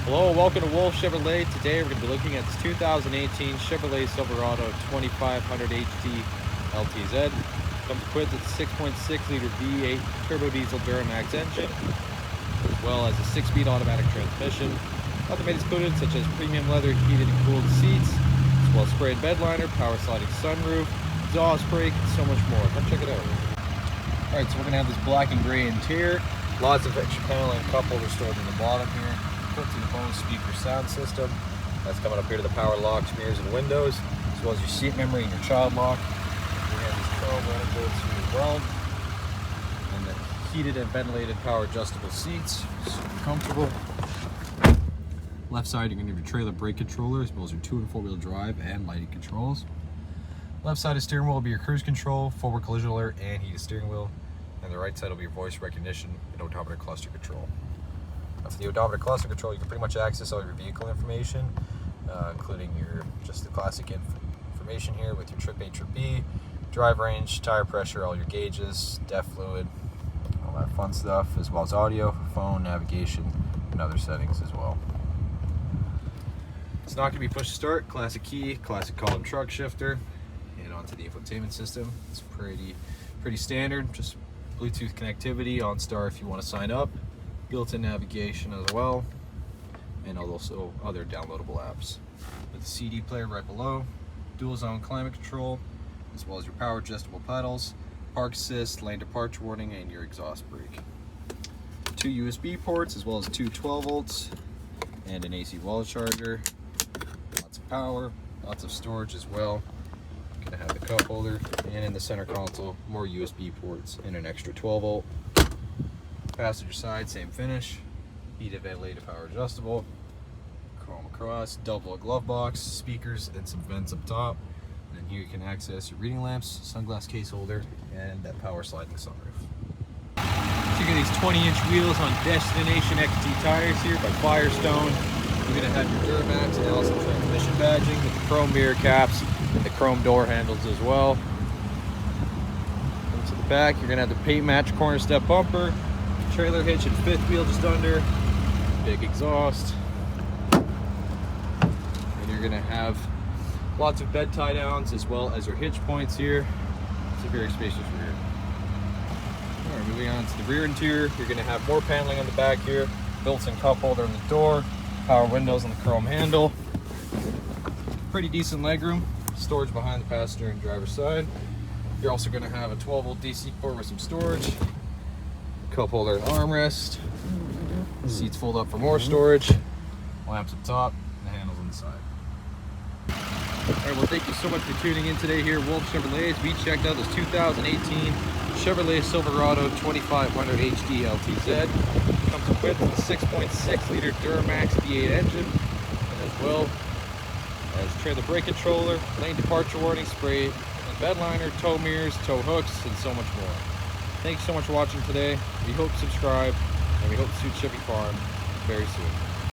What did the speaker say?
Hello, welcome to Wolfe Chevrolet. Today we're going to be looking at this 2018 Chevrolet Silverado 2500 HD LTZ. Comes equipped with a 6.6 liter V8 turbo diesel Duramax engine, as well as a 6-speed automatic transmission. Other amenities included such as premium leather heated and cooled seats, as well as sprayed bed liner, power sliding sunroof, exhaust brake, and so much more. Come check it out. Alright, so we're going to have this black and gray interior. Lots of extra paneling, cup holders stored in the bottom here. Put to the Bose speaker sound system. That's coming up here to the power locks, mirrors, and windows, as well as your seat memory and your child lock. We have this chrome running boards here as well, and the heated and ventilated power adjustable seats, super comfortable. Left side, you're going to have your trailer brake controller, as well as your 2- and 4-wheel drive and lighting controls. Left side of steering wheel will be your cruise control, forward collision alert, and heated steering wheel. And the right side will be your voice recognition and odometer cluster control. For the odometer cluster control, you can pretty much access all your vehicle information, including just the classic information here with your trip A, trip B, drive range, tire pressure, all your gauges, DEF fluid, all that fun stuff, as well as audio, phone, navigation, and other settings as well. It's not going to be push to start, classic key, classic column truck shifter, and onto the infotainment system. It's pretty standard, just Bluetooth connectivity, OnStar if you want to sign up, built-in navigation as well, and also other downloadable apps. With the CD player right below, dual zone climate control, as well as your power adjustable pedals, park assist, lane departure warning, and your exhaust brake. 2 USB ports, as well as 2 12 volts, and an AC wall charger. Lots of power, lots of storage as well. Gonna have the cup holder, and in the center console, more USB ports and an extra 12 volt. Passenger side, same finish, heated ventilated power adjustable, chrome across, double glove box, speakers, and some vents up top. And then here you can access your reading lamps, sunglass case holder, and that power sliding sunroof. So you get these 20-inch wheels on Destination XT tires here by Firestone. You're gonna have your Duramax and Allison transmission badging with the chrome mirror caps and the chrome door handles as well. Into the back, you're gonna have the paint match corner step bumper, trailer hitch and 5th wheel just under, big exhaust, and you're gonna have lots of bed tie downs as well as your hitch points here. It's a very spacious rear. All right, moving on to the rear interior, you're gonna have more paneling on the back here, built-in cup holder in the door, power windows on the chrome handle, pretty decent legroom, storage behind the passenger and driver's side. You're also gonna have a 12 volt DC port with some storage, cup holder and armrest, seats fold up for more storage, lamps up top, and the handles on the side. Alright, well thank you so much for tuning in today here at Wolfe Chevrolet. We checked out this 2018 Chevrolet Silverado 2500 HD LTZ. Comes equipped with a 6.6 liter Duramax V8 engine, as well as trailer brake controller, lane departure warning, spray and bed liner, tow mirrors, tow hooks, and so much more. Thanks so much for watching today. We hope to subscribe, and we hope to see Chevy Farm very soon.